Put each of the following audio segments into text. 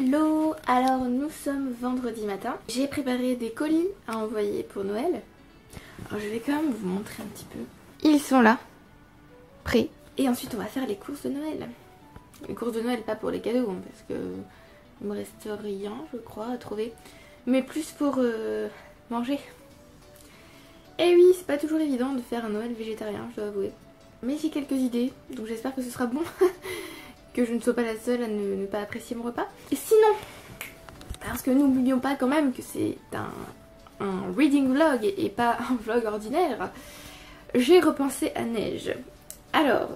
Hello! Alors nous sommes vendredi matin. J'ai préparé des colis à envoyer pour Noël. Alors je vais quand même vous montrer un petit peu. Ils sont là, prêts. Et ensuite on va faire les courses de Noël. Les courses de Noël pas pour les cadeaux hein, parce que il me reste rien je crois à trouver. Mais plus pour manger. Et oui, c'est pas toujours évident de faire un Noël végétarien, je dois avouer. Mais j'ai quelques idées, donc j'espère que ce sera bon. Que je ne sois pas la seule à ne pas apprécier mon repas. Et sinon, parce que n'oublions pas quand même que c'est un reading vlog et pas un vlog ordinaire, j'ai repensé à Neige. Alors,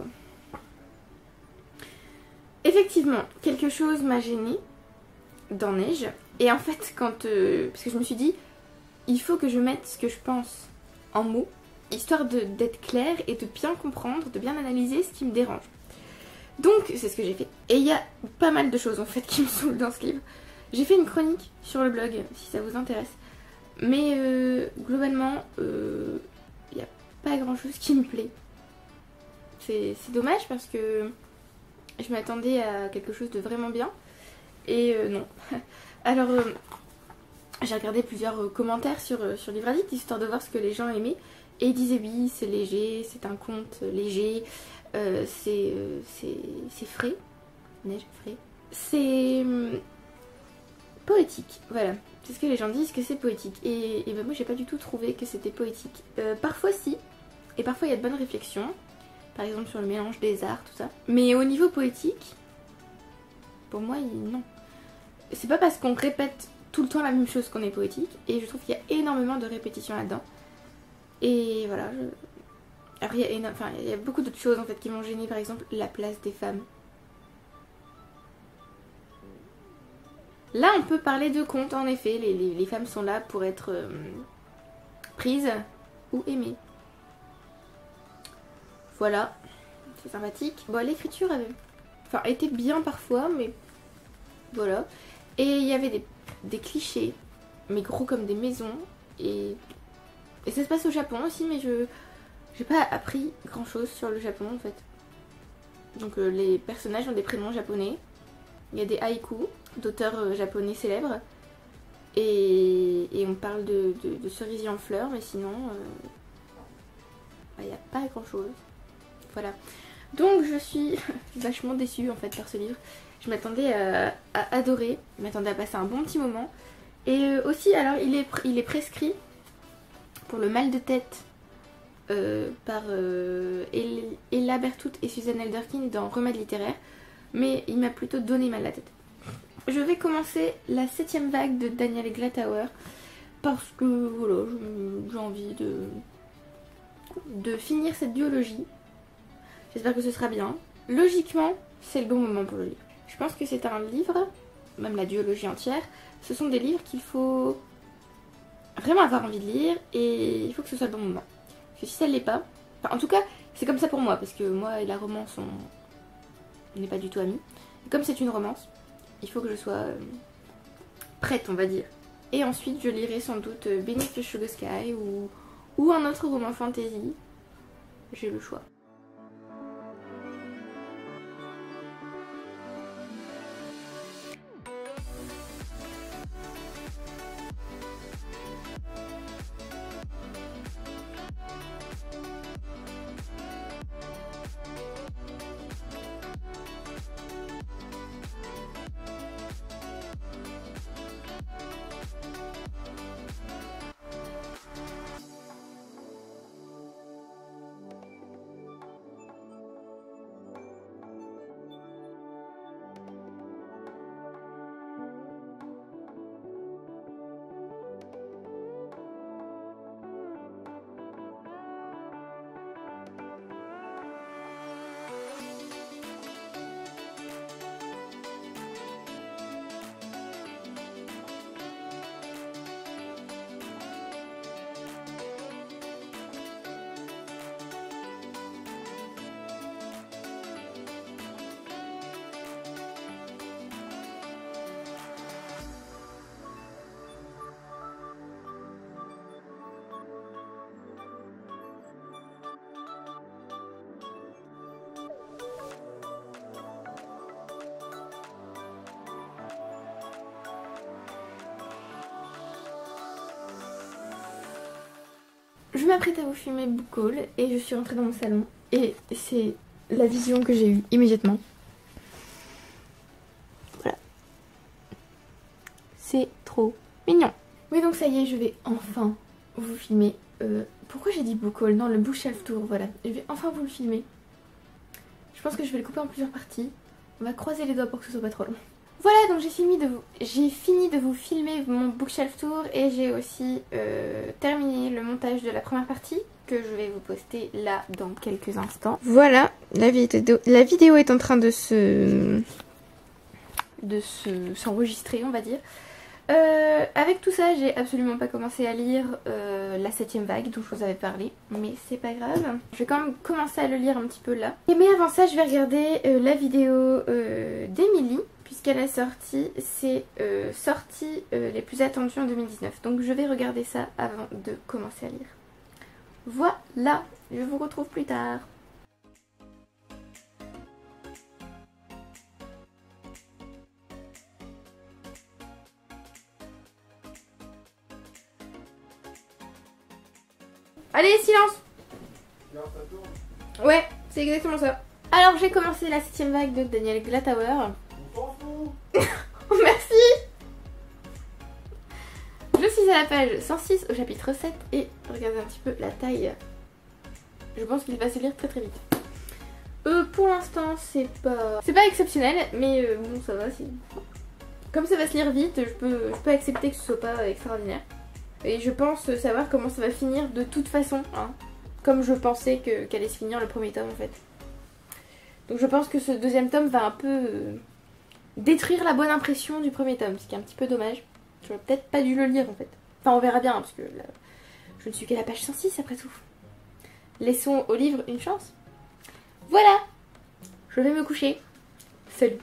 effectivement, quelque chose m'a gênée dans Neige. Et en fait, parce que je me suis dit, il faut que je mette ce que je pense en mots, histoire d'être claire et de bien comprendre, de bien analyser ce qui me dérange. Donc c'est ce que j'ai fait. Et il y a pas mal de choses en fait qui me saoulent dans ce livre. J'ai fait une chronique sur le blog si ça vous intéresse. Mais globalement, il n'y a pas grand chose qui me plaît. C'est dommage parce que je m'attendais à quelque chose de vraiment bien. Et non. Alors j'ai regardé plusieurs commentaires sur Livre Addict histoire de voir ce que les gens aimaient. Et ils disaient oui c'est léger, c'est un conte léger. C'est frais, Neige frais. C'est poétique, voilà. C'est ce que les gens disent que c'est poétique. Et ben moi j'ai pas du tout trouvé que c'était poétique. Parfois si, et parfois il y a de bonnes réflexions. Par exemple sur le mélange des arts, tout ça. Mais au niveau poétique, pour moi non. C'est pas parce qu'on répète tout le temps la même chose qu'on est poétique. Et je trouve qu'il y a énormément de répétitions là-dedans. Et voilà, après, il y a beaucoup d'autres choses en fait qui m'ont gênée, par exemple la place des femmes. Là on peut parler de conte en effet, les femmes sont là pour être prises ou aimées. Voilà, c'est sympathique. Bon l'écriture était bien parfois mais voilà. Et il y avait des clichés, mais gros comme des maisons et ça se passe au Japon aussi mais j'ai pas appris grand chose sur le Japon en fait. Donc les personnages ont des prénoms japonais. Il y a des haïkus d'auteurs japonais célèbres. Et on parle de cerisier en fleurs, mais sinon il n'y a pas grand chose. Voilà. Donc je suis vachement déçue en fait par ce livre. Je m'attendais à adorer, je m'attendais à passer un bon petit moment. Et aussi alors il est prescrit pour le mal de tête. Par Ella Bertout et Suzanne Elderkin dans Remède littéraire, mais il m'a plutôt donné mal à la tête. Je vais commencer la 7ème vague de Daniel Glatauer parce que voilà, j'ai envie de finir cette duologie. J'espère que ce sera bien. Logiquement, c'est le bon moment pour le lire. Je pense que c'est un livre, même la duologie entière, ce sont des livres qu'il faut vraiment avoir envie de lire et il faut que ce soit le bon moment. Parce que si ça ne l'est pas, en tout cas c'est comme ça pour moi parce que moi et la romance on n'est pas du tout amis. Et comme c'est une romance, il faut que je sois prête on va dire. Et ensuite je lirai sans doute Beneath the Sugar Sky ou un autre roman fantasy. J'ai le choix. je m'apprête à vous filmer book haul et je suis rentrée dans mon salon et c'est la vision que j'ai eue immédiatement. Voilà. C'est trop mignon. Oui, donc ça y est, je vais enfin vous filmer. Pourquoi j'ai dit book haul? Non, le bookshelf tour, voilà. Je vais enfin vous le filmer. Je pense que je vais le couper en plusieurs parties. On va croiser les doigts pour que ce soit pas trop long. Voilà, donc j'ai fini de vous filmer mon bookshelf tour et j'ai aussi terminé le montage de la première partie que je vais vous poster là dans quelques instants. Voilà, la vidéo est en train de s'enregistrer, on va dire. Avec tout ça, j'ai absolument pas commencé à lire la 7ème vague dont je vous avais parlé, mais c'est pas grave. Je vais quand même commencer à le lire un petit peu là. Mais avant ça, je vais regarder la vidéo d'Emily, puisqu'elle a sorti ses sorties les plus attendues en 2019. Donc je vais regarder ça avant de commencer à lire. Voilà, je vous retrouve plus tard. Allez, silence! Ouais, c'est exactement ça. Alors j'ai commencé la 7ème vague de Daniel Glatauer. Merci! Je suis à la page 106 au chapitre 7 et regardez un petit peu la taille. Je pense qu'il va se lire très très vite. Pour l'instant c'est pas exceptionnel, mais bon ça va. Comme ça va se lire vite, je peux accepter que ce soit pas extraordinaire. Et je pense savoir comment ça va finir de toute façon, hein. Comme je pensais qu'elle allait se finir le premier tome en fait. Donc je pense que ce deuxième tome va un peu détruire la bonne impression du premier tome, ce qui est un petit peu dommage. J'aurais peut-être pas dû le lire en fait. Enfin on verra bien, hein, parce que là, je ne suis qu'à la page 106 après tout. Laissons au livre une chance. Voilà, je vais me coucher. Salut.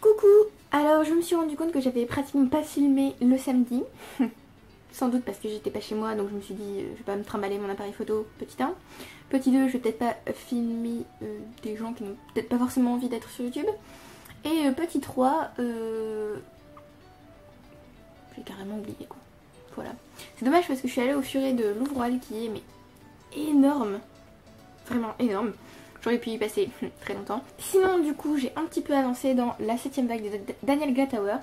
Coucou! Alors je me suis rendu compte que j'avais pratiquement pas filmé le samedi. Sans doute parce que j'étais pas chez moi, donc je me suis dit je vais pas me trimballer mon appareil photo, petit 1. Petit 2, je vais peut-être pas filmer des gens qui n'ont peut-être pas forcément envie d'être sur YouTube. Et petit 3, j'ai carrément oublié quoi. Voilà. C'est dommage parce que je suis allée au furet de Louvroil qui est mais énorme. Vraiment énorme. J'aurais pu y passer très longtemps. Sinon du coup j'ai un petit peu avancé dans la 7ème vague de Daniel Glatauer.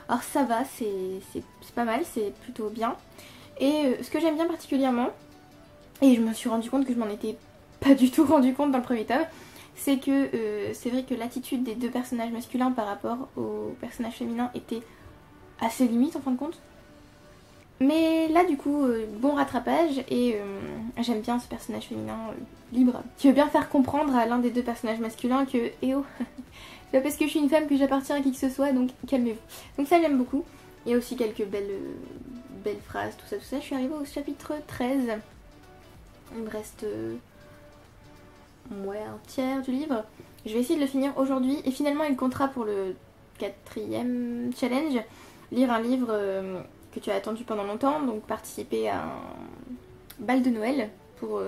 Alors ça va, c'est pas mal, c'est plutôt bien. Et ce que j'aime bien particulièrement, et je me suis rendu compte que je m'en étais pas du tout rendu compte dans le premier tome, c'est que c'est vrai que l'attitude des deux personnages masculins par rapport aux personnages féminins était assez limite en fin de compte. Mais là du coup, bon rattrapage et j'aime bien ce personnage féminin libre qui veut bien faire comprendre à l'un des deux personnages masculins que eh oh, c'est pas parce que je suis une femme que j'appartiens à qui que ce soit, donc calmez-vous. Donc ça j'aime beaucoup. Il y a aussi quelques belles phrases, tout ça. Je suis arrivée au chapitre 13. Il me reste ouais, un tiers du livre. Je vais essayer de le finir aujourd'hui et finalement il comptera pour le 4ème challenge. Lire un livre que tu as attendu pendant longtemps, donc participer à un bal de Noël pour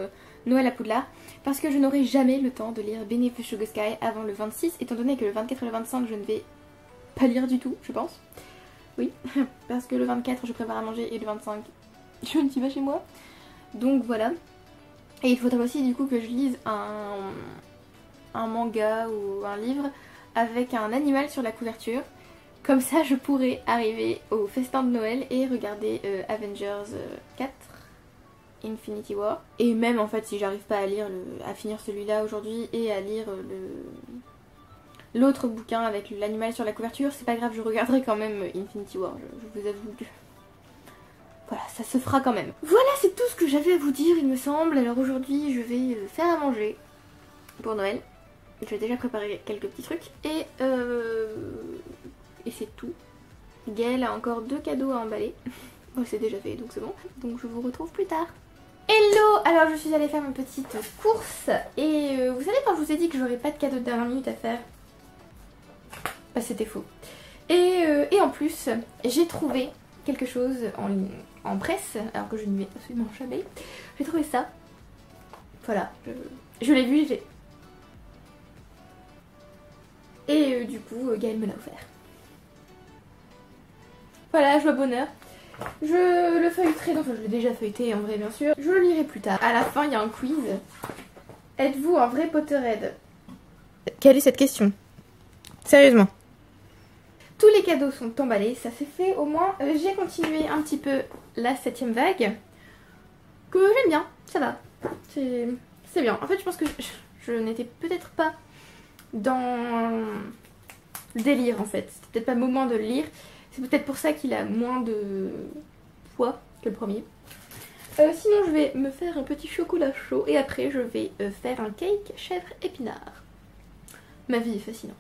Noël à Poudlard, parce que je n'aurai jamais le temps de lire Beneath the Sugar Sky avant le 26, étant donné que le 24 et le 25 je ne vais pas lire du tout, je pense. Oui, parce que le 24 je prépare à manger et le 25 je ne suis pas chez moi. Donc voilà. Et il faudrait aussi du coup que je lise un manga ou un livre avec un animal sur la couverture. Comme ça je pourrais arriver au festin de Noël et regarder Avengers 4 Infinity War. Et même en fait si j'arrive pas à finir celui-là aujourd'hui et à lire l'autre bouquin avec l'animal sur la couverture, c'est pas grave, je regarderai quand même Infinity War, je vous avoue que voilà, ça se fera quand même. Voilà, c'est tout ce que j'avais à vous dire, il me semble. Alors aujourd'hui, je vais faire à manger pour Noël. J'ai déjà préparé quelques petits trucs. Et c'est tout. Gaëlle a encore 2 cadeaux à emballer. Bon, c'est déjà fait, donc c'est bon. Donc je vous retrouve plus tard. Hello! Alors je suis allée faire une petite course. Et vous savez quand je vous ai dit que j'aurais pas de cadeau de dernière minute à faire? Bah c'était faux. Et en plus, j'ai trouvé quelque chose en presse, alors que je ne vais absolument jamais. J'ai trouvé ça. Voilà, je l'ai vu, j'ai... Et du coup, Gaëlle me l'a offert. Voilà, joie bonheur. Je le feuilleterai, donc je l'ai déjà feuilleté en vrai bien sûr. Je le lirai plus tard. À la fin, il y a un quiz. Êtes-vous un vrai Potterhead? Quelle est cette question? Sérieusement. Tous les cadeaux sont emballés, ça c'est fait au moins. J'ai continué un petit peu la 7ème vague. Que j'aime bien, ça va. C'est bien. En fait, je pense que je n'étais peut-être pas dans le délire en fait. C'était peut-être pas le moment de le lire. C'est peut-être pour ça qu'il a moins de poids que le premier. Sinon, je vais me faire un petit chocolat chaud et après, je vais faire un cake chèvre épinard. Ma vie est fascinante.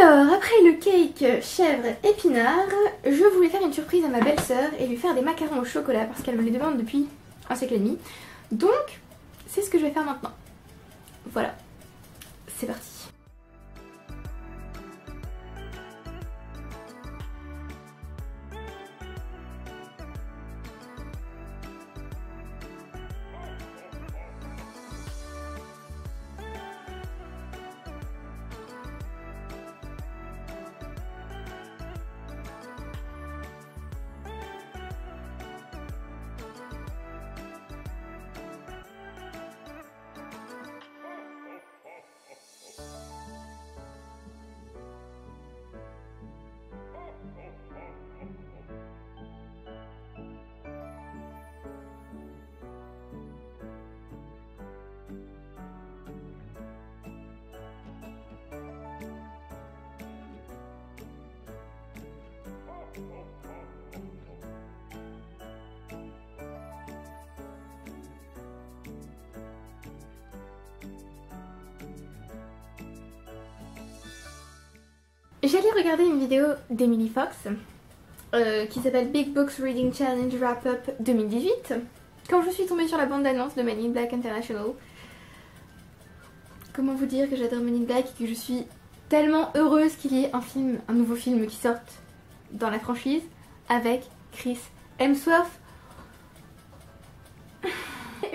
Alors, après le cake chèvre épinard, je voulais faire une surprise à ma belle-sœur et lui faire des macarons au chocolat parce qu'elle me les demande depuis un siècle et demi. Donc, c'est ce que je vais faire maintenant. Voilà, c'est parti. J'allais regarder une vidéo d'Emily Fox qui s'appelle Big Books Reading Challenge Wrap-Up 2018. Quand je suis tombée sur la bande-annonce de Men in Black International, comment vous dire que j'adore Men in Black et que je suis tellement heureuse qu'il y ait un nouveau film qui sorte dans la franchise avec Chris Hemsworth.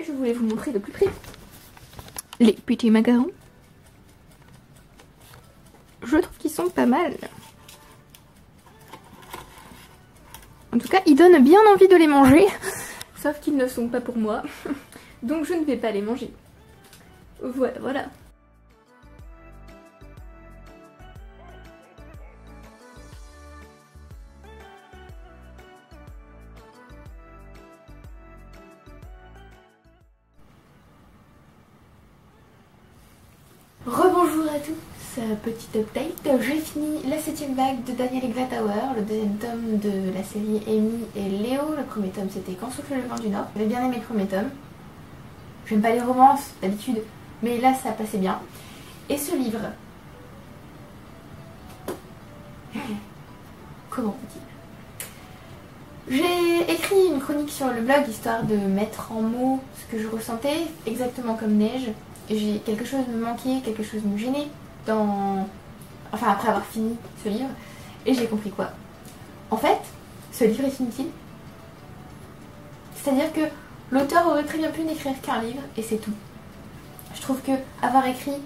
Je voulais vous montrer de plus près les petits macarons. Je trouve qu'ils sont pas mal. En tout cas, ils donnent bien envie de les manger. Sauf qu'ils ne sont pas pour moi. Donc je ne vais pas les manger. Voilà, voilà. Rebonjour à tous, petit update. J'ai fini la 7ème vague de Daniel Eglat-Tower, le 2e tome de la série Amy et Léo. Le premier tome c'était Quand souffle le vent du Nord. J'avais bien aimé le premier tome. J'aime pas les romances d'habitude, mais là ça passait bien. Et ce livre... Comment dit-il? J'ai écrit une chronique sur le blog histoire de mettre en mots ce que je ressentais, exactement comme Neige. J'ai quelque chose me manquait, quelque chose me gênait enfin après avoir fini ce livre, et j'ai compris quoi. En fait, ce livre est inutile. C'est-à-dire que l'auteur aurait très bien pu n'écrire qu'un livre et c'est tout. Je trouve que avoir écrit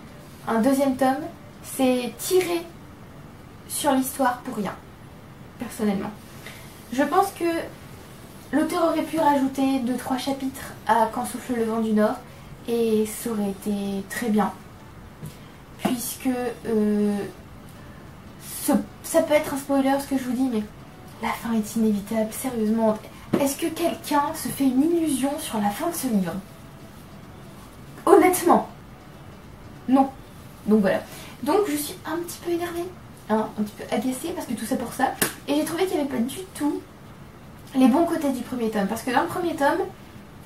un 2e tome c'est tiré sur l'histoire pour rien, personnellement. Je pense que l'auteur aurait pu rajouter 2-3 chapitres à Quand souffle le vent du Nord et ça aurait été très bien. Puisque ça peut être un spoiler ce que je vous dis, mais la fin est inévitable, sérieusement. Est-ce que quelqu'un se fait une illusion sur la fin de ce livre? Honnêtement, non. Donc voilà. Donc je suis un petit peu énervée, hein, un petit peu agacée parce que tout ça pour ça. Et j'ai trouvé qu'il n'y avait pas du tout les bons côtés du premier tome. Parce que dans le premier tome,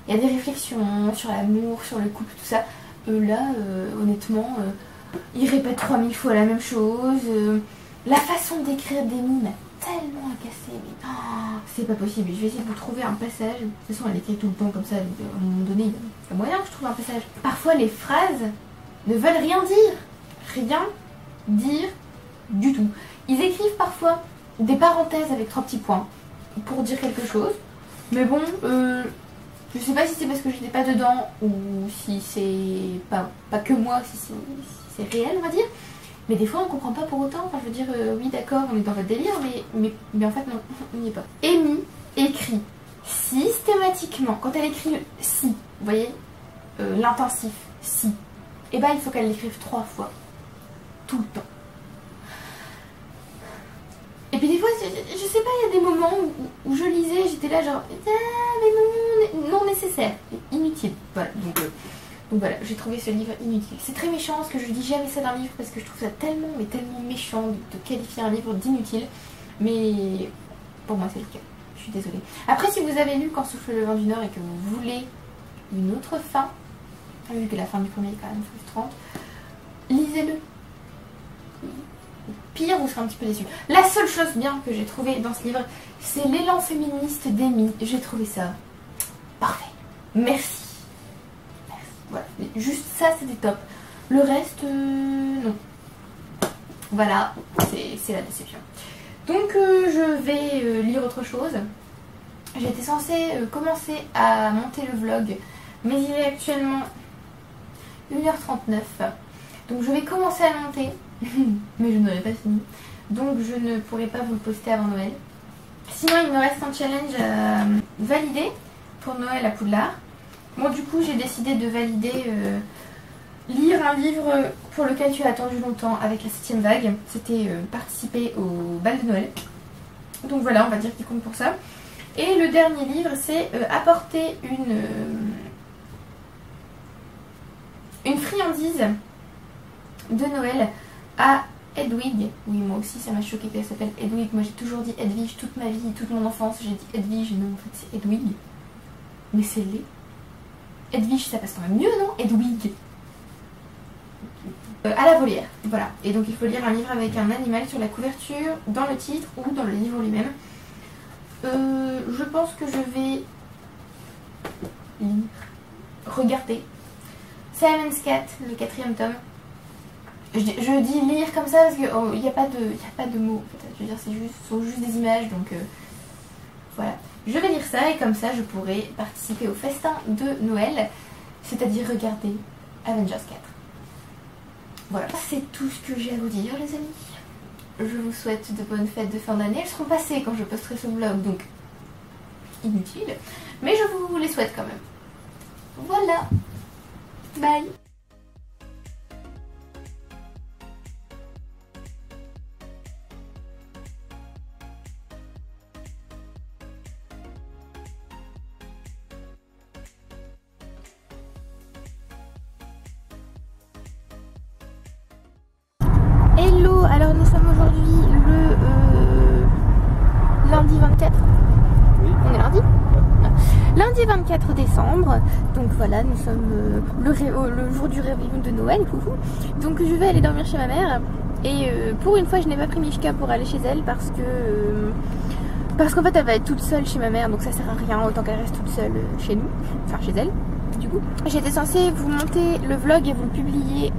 il y a des réflexions sur l'amour, sur le couple, tout ça. Là, honnêtement, il répète 3000 fois la même chose. La façon d'écrire d'Amy m'a tellement agacée. Mais c'est pas possible. Je vais essayer de vous trouver un passage. De toute façon, elle écrit tout le temps comme ça. Donc, à un moment donné, il y a moyen que je trouve un passage. Parfois, les phrases ne veulent rien dire. Rien dire du tout. Ils écrivent parfois des parenthèses avec 3 petits points pour dire quelque chose. Mais bon, je sais pas si c'est parce que j'étais pas dedans ou si c'est pas que moi, si c'est réel, on va dire. Mais des fois on comprend pas pour autant. Enfin, je veux dire, oui d'accord, on est dans votre délire, mais en fait non, on n'y est pas. Amy écrit systématiquement, quand elle écrit le si, vous voyez, l'intensif, si, et ben il faut qu'elle l'écrive 3 fois. Tout le temps. Et puis des fois, je sais pas, il y a des moments où je lisais, j'étais là genre, mais non nécessaire, inutile. Voilà, donc voilà, j'ai trouvé ce livre inutile. C'est très méchant parce que je dis jamais ça d'un livre parce que je trouve ça tellement, mais tellement méchant de qualifier un livre d'inutile. Mais pour moi c'est le cas, je suis désolée. Après, si vous avez lu Quand souffle le vent du Nord et que vous voulez une autre fin, vu que la fin du premier est quand même frustrante, lisez-le. Pire, vous serez un petit peu déçus. La seule chose bien que j'ai trouvé dans ce livre, c'est l'élan féministe d'Amy. J'ai trouvé ça parfait. Merci. Merci. Voilà. Juste ça, c'était top. Le reste, non. Voilà, c'est la déception. Donc, je vais lire autre chose. J'étais censée commencer à monter le vlog, mais il est actuellement 1h39. Donc, je vais commencer à le monter. Mais je n'aurai pas fini, donc je ne pourrai pas vous le poster avant Noël. Sinon il me reste un challenge à valider pour Noël à Poudlard. Bon, du coup j'ai décidé de valider lire un livre pour lequel tu as attendu longtemps avec la 7ème vague. C'était participer au bal de Noël. Donc voilà, on va dire qu'il compte pour ça. Et le dernier livre, c'est apporter une friandise de Noël à Hedwig. Oui, moi aussi ça m'a choqué qu'elle s'appelle Hedwig. Moi j'ai toujours dit Edwige toute ma vie, toute mon enfance. J'ai dit Edwige, non en fait c'est Hedwig. Mais c'est laid. Edwige ça passe quand même mieux, non? Hedwig. À la volière, voilà. Et donc il faut lire un livre avec un animal sur la couverture, dans le titre ou dans le livre lui-même. Je pense que je vais regarder Simon's Cat, le 4e tome. Je dis lire comme ça parce qu'il n'y a pas de mots. En fait. Je veux dire, ce sont juste des images. Donc voilà. Je vais lire ça et comme ça, je pourrai participer au festin de Noël. C'est-à-dire regarder Avengers 4. Voilà. C'est tout ce que j'ai à vous dire, les amis. Je vous souhaite de bonnes fêtes de fin d'année. Elles seront passées quand je posterai ce vlog. Donc, inutile. Mais je vous les souhaite quand même. Voilà. Bye. Hello, alors nous sommes aujourd'hui le lundi 24. Oui. On est lundi. Lundi 24 décembre. Donc voilà, nous sommes le jour du réveillon de Noël. Donc je vais aller dormir chez ma mère. Et pour une fois, je n'ai pas pris Mishka pour aller chez elle parce qu'en fait, elle va être toute seule chez ma mère. Donc ça sert à rien, autant qu'elle reste toute seule chez nous. Enfin, chez elle. Du coup, j'étais censée vous monter le vlog et vous le publier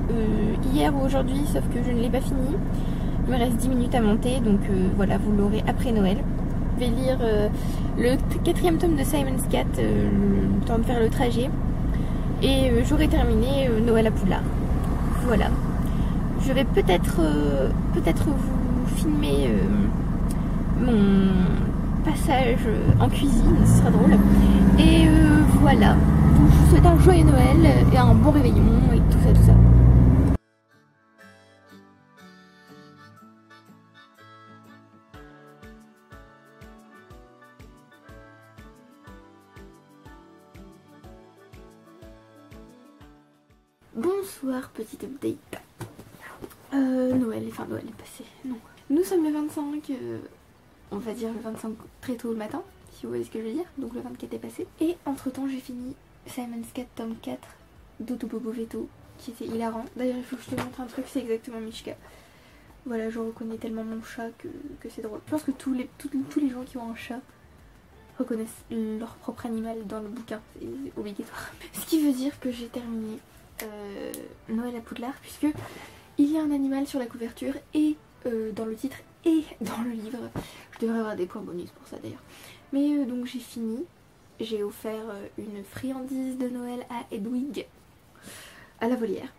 hier ou aujourd'hui, sauf que je ne l'ai pas fini. Il me reste 10 minutes à monter, donc voilà, vous l'aurez après Noël. Je vais lire le 4e tome de Simon's Cat, le temps de faire le trajet. Et j'aurai terminé Noël à Poudlard. Voilà. je vais peut-être vous filmer mon passage en cuisine, ce sera drôle. Et voilà, donc je vous souhaite un joyeux Noël et un bon réveillon et tout ça, tout ça. Bonsoir, petite update. Noël est passé. Non. Nous sommes le 25, on va dire le 25 très tôt le matin, si vous voyez ce que je veux dire. Donc le 24 est passé. Et entre temps, j'ai fini Simon's Cat tome 4 d'Otopopo Veto, qui était hilarant. D'ailleurs, il faut que je te montre un truc, c'est exactement Mishka. Voilà, je reconnais tellement mon chat que c'est drôle. Je pense que tous les gens qui ont un chat reconnaissent leur propre animal dans le bouquin, c'est obligatoire. Ce qui veut dire que j'ai terminé Noël à Poudlard, puisque il y a un animal sur la couverture et dans le titre et dans le livre. Je devrais avoir des points bonus pour ça d'ailleurs. Mais donc j'ai fini. J'ai offert une friandise de Noël à Hedwig à la volière.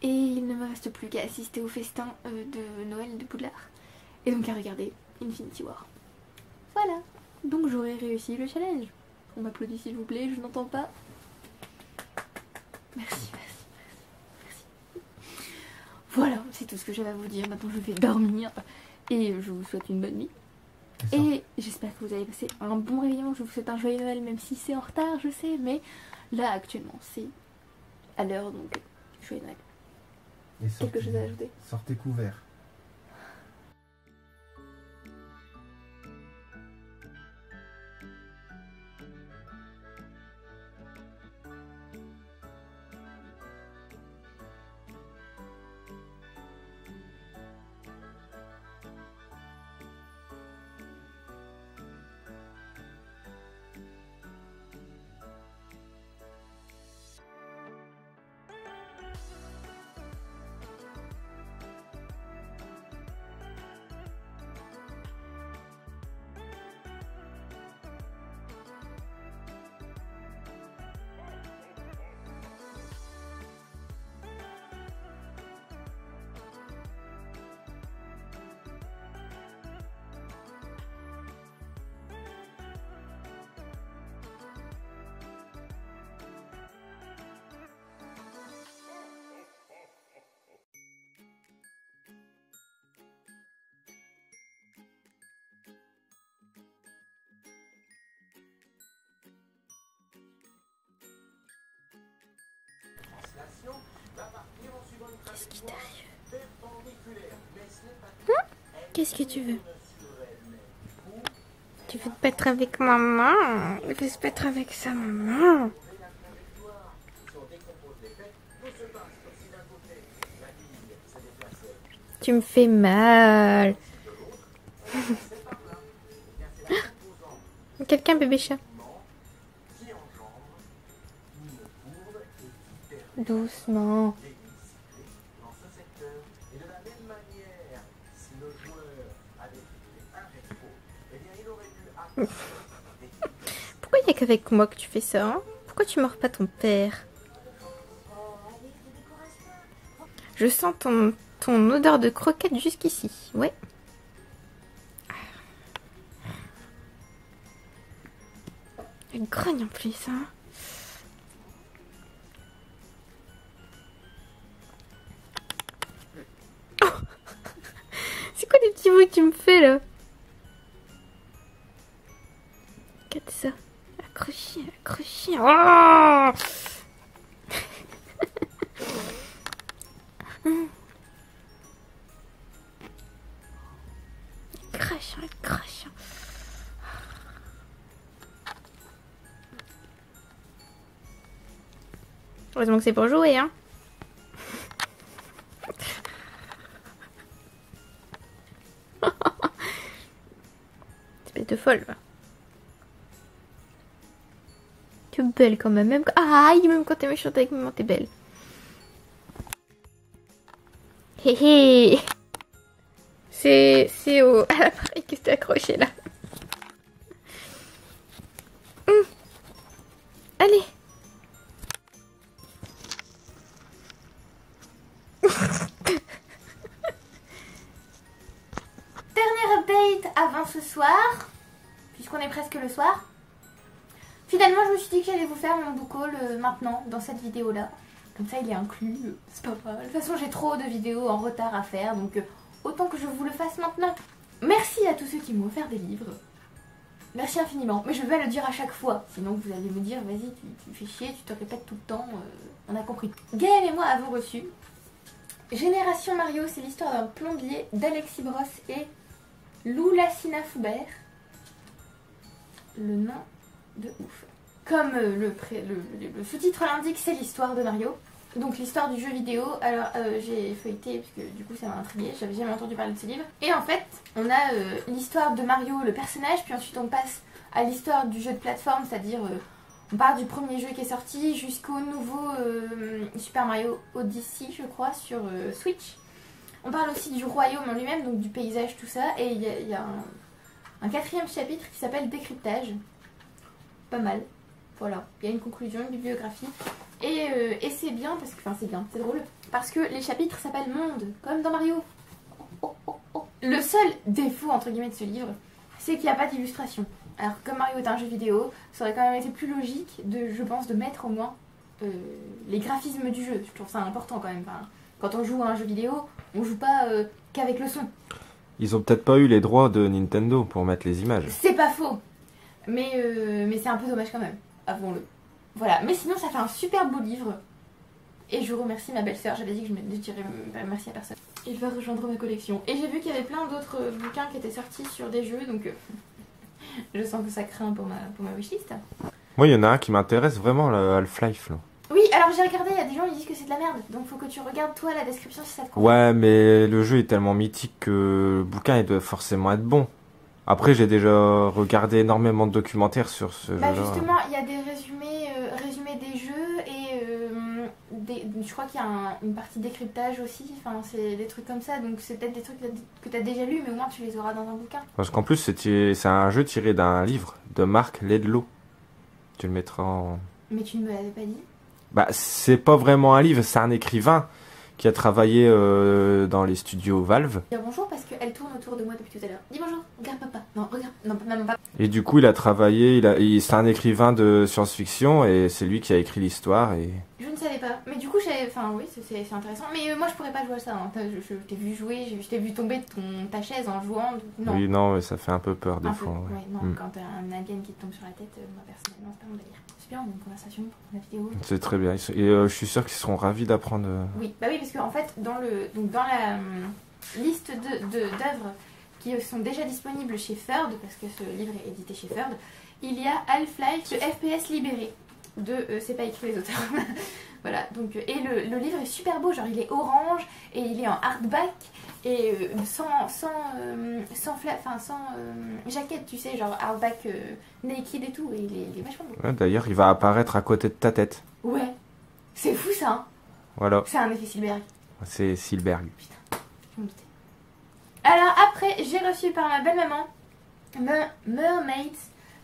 Et il ne me reste plus qu'à assister au festin de Noël de Poudlard. Et donc à regarder Infinity War. Voilà. Donc j'aurai réussi le challenge. On m'applaudit s'il vous plaît, je n'entends pas. Merci. Voilà, c'est tout ce que j'avais à vous dire. Maintenant je vais dormir et je vous souhaite une bonne nuit. Et j'espère que vous avez passé un bon réveillon. Je vous souhaite un joyeux Noël, même si c'est en retard, je sais. Mais là actuellement c'est à l'heure, donc joyeux Noël. Et quelque chose à ajouter? Sortez couverts. Qu'est-ce qui t'arrive? Qu'est-ce que tu veux? Tu veux te battre avec maman? Il veut se battre avec sa maman. Tu me fais mal. Quelqu'un, bébé chat? Doucement. Pourquoi il n'y a qu'avec moi que tu fais ça, hein? Pourquoi tu mords pas ton père? Je sens ton odeur de croquette jusqu'ici. Ouais. Elle grogne en plus, hein. Oh. C'est quoi les petits bruits que tu me fais là? Regarde ça. Accroché. Oh. Elle crache. Heureusement que c'est pour jouer, hein. Espèce de folle, va. Tu es belle quand même. Même quand t'es méchante avec maman, t'es belle. Hé hé. C'est à l'appareil que t'es accroché là. Allez. maintenant ce soir, puisqu'on est presque le soir. Finalement, je me suis dit que j'allais vous faire mon book haul maintenant, dans cette vidéo-là. Comme ça, il est inclus, c'est pas mal. De toute façon, j'ai trop de vidéos en retard à faire, donc autant que je vous le fasse maintenant. Merci à tous ceux qui m'ont offert des livres. Merci infiniment. Mais je vais le dire à chaque fois, sinon vous allez me dire, vas-y, tu fais chier, tu te répètes tout le temps, on a compris. Gaël et moi avons reçu Génération Mario, c'est l'histoire d'un plombier d'Alexis Brosse et Loulacina Foubert. Le nom de ouf. Comme le sous-titre l'indique, c'est l'histoire de Mario. Donc l'histoire du jeu vidéo. Alors j'ai feuilleté parce que du coup ça m'a intriguée, j'avais jamais entendu parler de ce livre. Et en fait on a l'histoire de Mario, le personnage, puis ensuite on passe à l'histoire du jeu de plateforme, c'est-à-dire on part du premier jeu qui est sorti jusqu'au nouveau Super Mario Odyssey je crois sur Switch. On parle aussi du royaume en lui-même, donc du paysage, tout ça. Et il y a un quatrième chapitre qui s'appelle Décryptage. Pas mal. Voilà, il y a une conclusion, une bibliographie. Et c'est bien, parce que, enfin c'est bien, c'est drôle, parce que les chapitres s'appellent Monde, comme dans Mario. Le seul défaut, entre guillemets, de ce livre, c'est qu'il n'y a pas d'illustration. Alors, comme Mario est un jeu vidéo, ça aurait quand même été plus logique, je pense, de mettre au moins les graphismes du jeu. Je trouve ça important quand même. Enfin, quand on joue à un jeu vidéo, on joue pas qu'avec le son. Ils ont peut-être pas eu les droits de Nintendo pour mettre les images. C'est pas faux, mais c'est un peu dommage quand même, avouons-le. Voilà, mais sinon ça fait un super beau livre. Et je remercie ma belle-sœur, j'avais dit que je dirais merci à personne. Il va rejoindre ma collection. Et j'ai vu qu'il y avait plein d'autres bouquins qui étaient sortis sur des jeux, donc je sens que ça craint pour ma wishlist. Moi, il y en a un qui m'intéresse vraiment, le Half-Life. Oui, alors j'ai regardé, il y a des gens qui disent que c'est de la merde, donc faut que tu regardes toi la description si ça te convient. Ouais, mais le jeu est tellement mythique que le bouquin il doit forcément être bon. Après, j'ai déjà regardé énormément de documentaires sur ce jeu-là. Bah justement, il y a des résumés des jeux et je crois qu'il y a une partie décryptage aussi, enfin c'est des trucs comme ça, donc c'est peut-être des trucs que tu as déjà lus, mais au moins tu les auras dans un bouquin. Parce qu'en plus, c'est un jeu tiré d'un livre de Marc Ledlow. Tu le mettras en... Mais tu ne me l'avais pas dit? Bah, c'est pas vraiment un livre, c'est un écrivain qui a travaillé dans les studios Valve. Dire bonjour parce qu'elle tourne autour de moi depuis tout à l'heure. Dis bonjour, regarde papa. Non, regarde, non, maman pas. Et du coup, il a travaillé, c'est un écrivain de science-fiction et c'est lui qui a écrit l'histoire. Et... Je ne savais pas, mais du coup, enfin oui, c'est intéressant. Mais moi, je pourrais pas jouer à ça. Hein. Je t'ai vu jouer, je t'ai vu tomber de ta chaise en jouant. Non. Oui, non, mais ça fait un peu peur des fois. Ouais. Ouais, non, quand t'as un alien qui te tombe sur la tête, moi personnellement, c'est pas mon délire. C'est bien, on a une conversation pour la vidéo. C'est très bien. Et je suis sûr qu'ils seront ravis d'apprendre. Oui, bah oui, parce qu'en fait, dans la liste d'œuvres qui sont déjà disponibles chez Ferd, parce que ce livre est édité chez Ferd, il y a Half-Life, le FPS libéré. C'est pas écrit les auteurs. Voilà, donc, et le livre est super beau, genre il est orange et il est en hardback et sans jaquette, tu sais, genre hardback naked et tout, et il est vachement beau. Ouais, d'ailleurs, il va apparaître à côté de ta tête. Ouais, c'est fou ça, hein. Voilà. C'est un effet Spielberg. C'est Spielberg. Putain, je m'en doutais. Alors après, j'ai reçu par ma belle-maman Mermaids,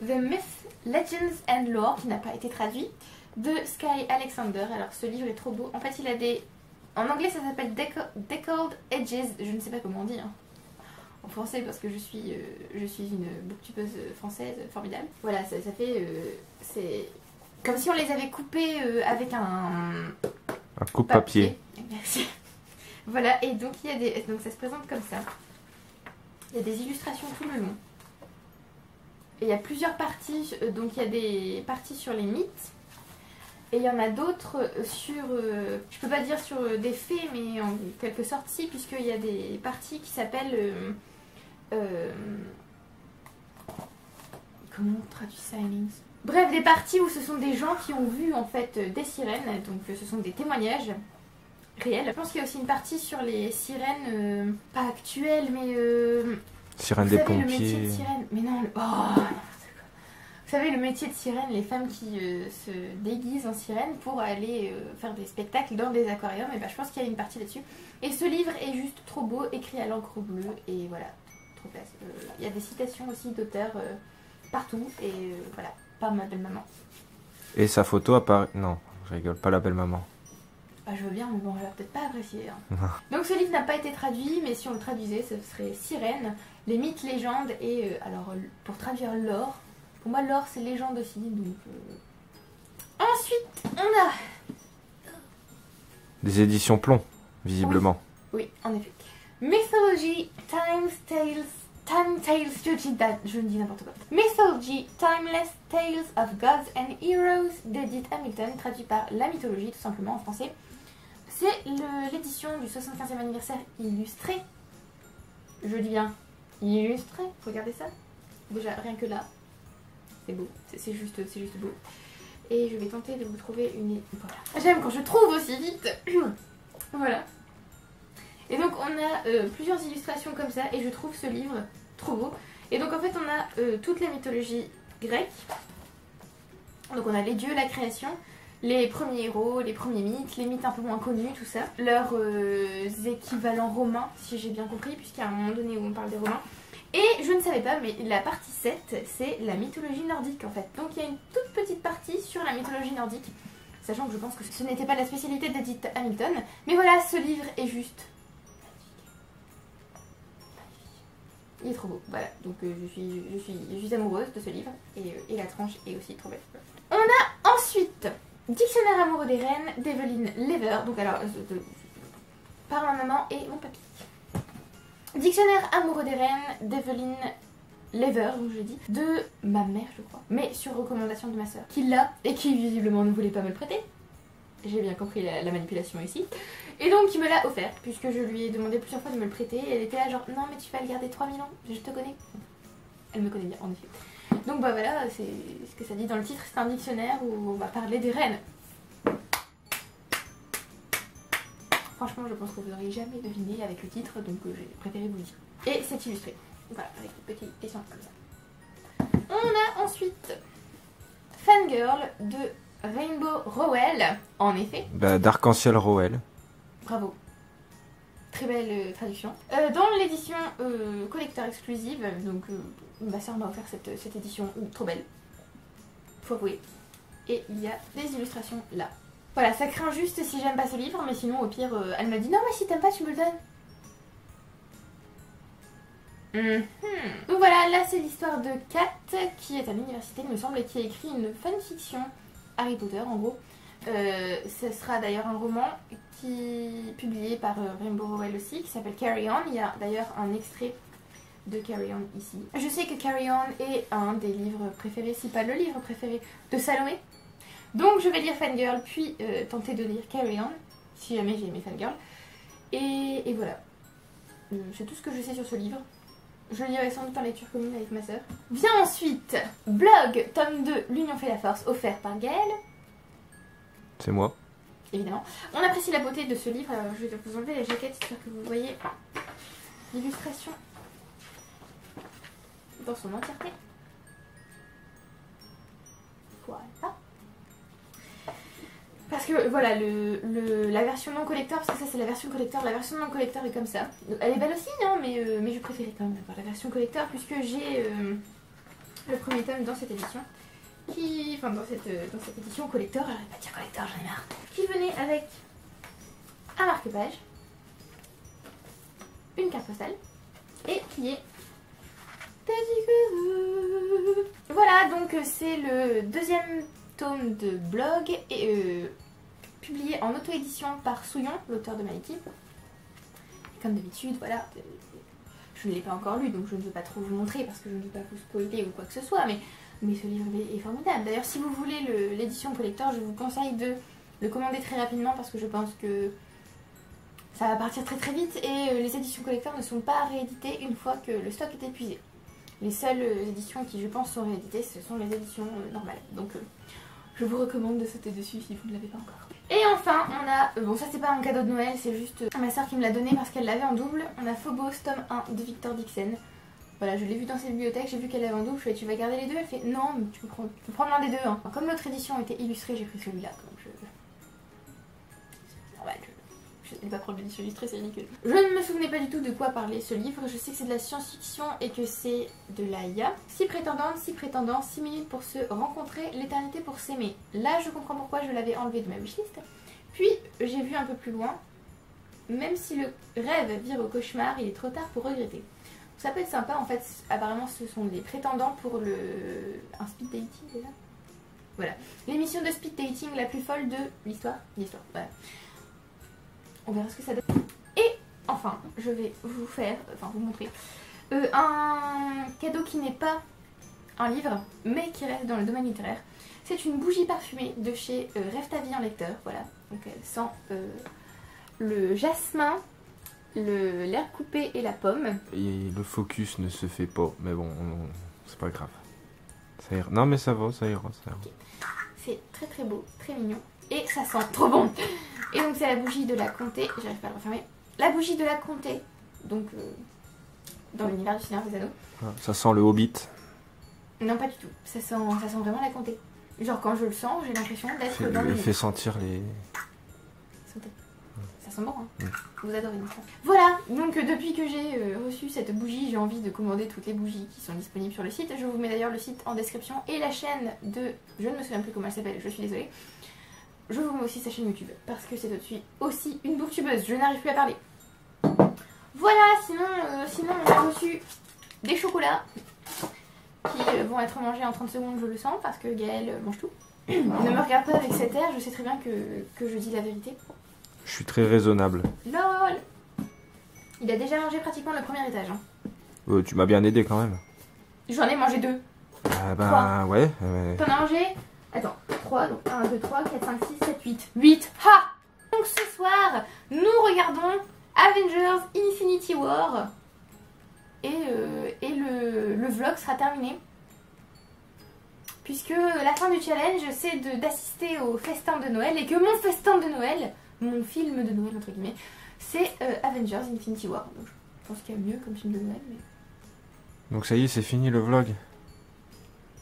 The Myth, Legends and Lore, qui n'a pas été traduit, de Sky Alexander. Alors ce livre est trop beau. En fait, il a des... En anglais, ça s'appelle Deckled Edges. Je ne sais pas comment on dit hein, en français, parce que je suis une booktubeuse française formidable. Voilà, ça fait... c'est comme si on les avait coupés avec un coupe-papier. Merci. Voilà, et donc, donc ça se présente comme ça. Il y a des illustrations tout le long. Et il y a plusieurs parties. Donc il y a des parties sur les mythes. Et il y en a d'autres sur... je peux pas dire sur des faits, mais en quelque sorte si, puisqu'il y a des parties qui s'appellent... comment on traduit ça en ligne? Bref, des parties où ce sont des gens qui ont vu en fait des sirènes. Donc ce sont des témoignages réels. Je pense qu'il y a aussi une partie sur les sirènes, pas actuelles, mais... sirènes des pompiers. Le métier de sirène. Mais non, oh, n'importe quoi. Vous savez, le métier de sirène, les femmes qui se déguisent en sirène pour aller faire des spectacles dans des aquariums, et ben, je pense qu'il y a une partie là-dessus. Et ce livre est juste trop beau, écrit à l'encre bleue, et voilà, trop classe. Il y a des citations aussi d'auteurs partout, et voilà, pas ma belle-maman. Et sa photo apparaît... Non, je rigole, pas la belle-maman. Enfin, je veux bien, mais bon, elle va peut-être pas apprécier. Hein. Donc ce livre n'a pas été traduit, mais si on le traduisait, ce serait Sirène, les mythes, légendes, et alors pour traduire l'or, pour moi l'or c'est légende aussi, donc... Ensuite, on a... Des éditions Plomb, visiblement. Oui, en effet. Mythology, Time Tales, je ne dis n'importe quoi. Mythology, Timeless Tales of Gods and Heroes d'Edith Hamilton, traduit par La Mythologie, tout simplement en français. C'est l'édition du 75e anniversaire illustré. Je dis bien illustré, regardez ça. Déjà, rien que là, c'est beau, c'est juste beau. Et je vais tenter de vous trouver une... Voilà. J'aime quand je trouve aussi vite. Voilà. Et donc on a plusieurs illustrations comme ça et je trouve ce livre trop beau. Et donc en fait on a toutes les mythologies grecques. Donc on a les dieux, la création, les premiers héros, les premiers mythes, les mythes un peu moins connus, tout ça. Leurs équivalents romains, si j'ai bien compris, puisqu'il y a un moment donné où on parle des romains. Et je ne savais pas, mais la partie 7, c'est la mythologie nordique en fait. Donc il y a une toute petite partie sur la mythologie nordique. Sachant que je pense que ce n'était pas la spécialité d'Edith Hamilton. Mais voilà, ce livre est juste... Il est trop beau, voilà, donc je suis amoureuse de ce livre et la tranche est aussi trop belle. On a ensuite Dictionnaire amoureux des reines d'Evelyn Lever, donc alors, par ma maman et mon papy. Dictionnaire amoureux des reines d'Evelyn Lever, donc je dis, de ma mère je crois, mais sur recommandation de ma soeur, qui l'a et qui visiblement ne voulait pas me le prêter. J'ai bien compris la manipulation ici. Et donc il me l'a offert, puisque je lui ai demandé plusieurs fois de me le prêter. Et elle était là genre, non mais tu vas le garder 3000 ans, je te connais. Elle me connaît bien, en effet. Donc bah voilà, c'est ce que ça dit dans le titre, c'est un dictionnaire où on va parler des reines. Franchement, je pense que vous n'auriez jamais deviné avec le titre, donc j'ai préféré vous le dire. Et c'est illustré, voilà, avec des petits dessins comme ça. On a ensuite Fangirl de Rainbow Rowell, en effet. Bah, d'Arc-en-Ciel Rowell. Bravo. Très belle traduction. Dans l'édition collector exclusive, donc ma soeur m'a offert cette édition trop belle. Faut avouer. Et il y a des illustrations là. Voilà, ça craint juste si j'aime pas ce livre, mais sinon au pire, elle me dit non mais si t'aimes pas tu me le donnes. Donc voilà, là c'est l'histoire de Kat qui est à l'université, il me semble, et qui a écrit une fanfiction Harry Potter en gros. Ce sera d'ailleurs un roman publié par Rainbow Rowell aussi, qui s'appelle Carry On. Il y a d'ailleurs un extrait de Carry On ici. Je sais que Carry On est un des livres préférés, si pas le livre préféré, de Salomé. Donc je vais lire Fangirl, puis tenter de lire Carry On, si jamais j'ai aimé Fangirl. Et voilà. C'est tout ce que je sais sur ce livre. Je le lirai sans doute en lecture commune avec ma soeur. Vient ensuite Blog, tome 2, L'Union fait la force, offert par Gaëlle. C'est moi. Évidemment. On apprécie la beauté de ce livre. Alors je vais vous enlever la jaquette histoire que vous voyez l'illustration dans son entièreté. Voilà. Parce que voilà, la version non collector, parce que ça c'est la version collector, la version non collector est comme ça. Elle est belle aussi, hein, mais je préférais quand même avoir la version collector puisque j'ai le premier tome dans cette édition. Enfin dans cette édition collector, alors je vais pas dire collector, j'en ai marre, qui venait avec un marque-page, une carte postale, et qui est... Voilà, donc c'est le deuxième tome de Blog, et publié en auto-édition par Souillon, l'auteur de Maliki. Comme d'habitude, voilà, je ne l'ai pas encore lu, donc je ne veux pas trop vous montrer parce que je ne veux pas vous spoiler ou quoi que ce soit, mais ce livre est formidable. D'ailleurs, si vous voulez l'édition collector, je vous conseille de le commander très rapidement parce que je pense que ça va partir très très vite et les éditions collector ne sont pas rééditées une fois que le stock est épuisé. Les seules éditions qui, je pense, sont rééditées, ce sont les éditions normales. Donc, je vous recommande de sauter dessus si vous ne l'avez pas encore. Et enfin, on a... bon, ça c'est pas un cadeau de Noël, c'est juste ma soeur qui me l'a donné parce qu'elle l'avait en double. On a Phobos, tome 1 de Victor Dixon. Voilà, je l'ai vu dans sa bibliothèque, j'ai vu qu'elle avait en double, je lui ai dit tu vas garder les deux, elle fait non, mais tu peux prendre l'un des deux. Hein. Comme l'autre édition était illustrée, j'ai pris celui-là. C'est normal, je n'ai pas prendre l'édition illustrée, c'est ridicule. Je ne me souvenais pas du tout de quoi parlait ce livre, je sais que c'est de la science-fiction et que c'est de l'AIA. 6 prétendantes, 6 prétendants, 6 minutes pour se rencontrer, l'éternité pour s'aimer. Là, je comprends pourquoi je l'avais enlevé de ma wishlist, Puis j'ai vu un peu plus loin, même si le rêve vire au cauchemar, il est trop tard pour regretter. Ça peut être sympa en fait, apparemment ce sont les prétendants pour un speed dating déjà. Voilà, l'émission de speed dating la plus folle de l'histoire. Voilà. On verra ce que ça donne. Et enfin, je vais vous montrer un cadeau qui n'est pas un livre, mais qui reste dans le domaine littéraire. C'est une bougie parfumée de chez Rêve ta vie en lecteur, voilà. Donc elle sent le jasmin, l'herbe coupée et la pomme. Et le focus ne se fait pas, mais bon, c'est pas grave. Ça ira. Non mais ça va, ça ira. Okay. C'est très très beau, très mignon. Et ça sent trop bon. Et donc c'est la bougie de la comté, j'arrive pas à le refermer. La bougie de la comté, donc dans l'univers du Seigneur des Anneaux. Ça sent le Hobbit. Non pas du tout, ça sent vraiment la comté. Genre quand je le sens, j'ai l'impression d'être dans le... Il fait sentir les... Ça sent bon, hein. Vous adorez, n'est-ce pas? Voilà, donc depuis que j'ai reçu cette bougie, j'ai envie de commander toutes les bougies qui sont disponibles sur le site. Je vous mets d'ailleurs le site en description et la chaîne de... Je ne me souviens plus comment elle s'appelle, je suis désolée. Je vous mets aussi sa chaîne YouTube, parce que c'est aussi une booktubeuse, je n'arrive plus à parler. Voilà, sinon on a reçu des chocolats qui vont être mangés en 30 secondes, je le sens, parce que Gaël mange tout. Ne me regarde pas avec cet air, je sais très bien que je dis la vérité. Je suis très raisonnable. LOL. Il a déjà mangé pratiquement le premier étage. Hein. Tu m'as bien aidé quand même. J'en ai mangé 2. Ah bah 3. Ouais. T'en as mangé... Attends, 3, donc 1, 2, 3, 4, 5, 6, 7, 8. 8. Ha! Donc ce soir, nous regardons Avengers Infinity War. Et le vlog sera terminé. Puisque la fin du challenge, c'est d'assister au festin de Noël. Et que mon festin de Noël, mon film de Noël entre guillemets, c'est Avengers Infinity War. Donc je pense qu'il y a mieux comme film de Noël. Mais... Donc ça y est, c'est fini le vlog.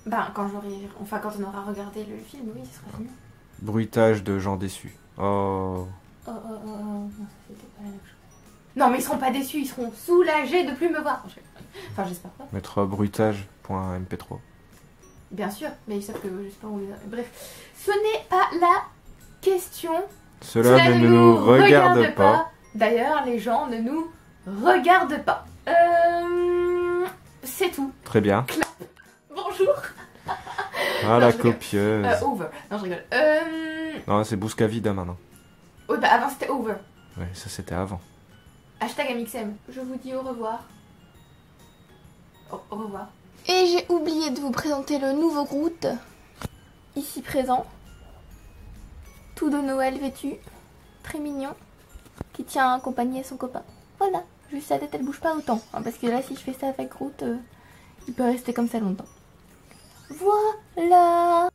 Ben quand on aura regardé le film, oui, ce sera fini. Bruitage de gens déçus. Oh. Non, ça c'était pas la même chose. Non mais ils seront pas déçus, ils seront soulagés de plus me voir. Enfin j'espère pas. Mettre bruitage.mp3. Bien sûr, mais ils savent que j'espère on les a... Bref, ce n'est pas la question. Cela ne nous regarde pas. D'ailleurs, les gens ne nous regardent pas. C'est tout. Très bien. Clap. Bonjour. Ah, la copieuse. Over. Non, je rigole. Non, c'est Bouscavida maintenant. Oui, bah avant c'était over. Ouais, ça c'était avant. Hashtag AmixM. Je vous dis au revoir. Au revoir. Et j'ai oublié de vous présenter le nouveau Groot. Ici présent. Tout de Noël vêtu. Très mignon. Qui tient à accompagner son copain. Voilà. Juste sa tête elle bouge pas autant. Hein, parce que là si je fais ça avec Groot, il peut rester comme ça longtemps. Voilà.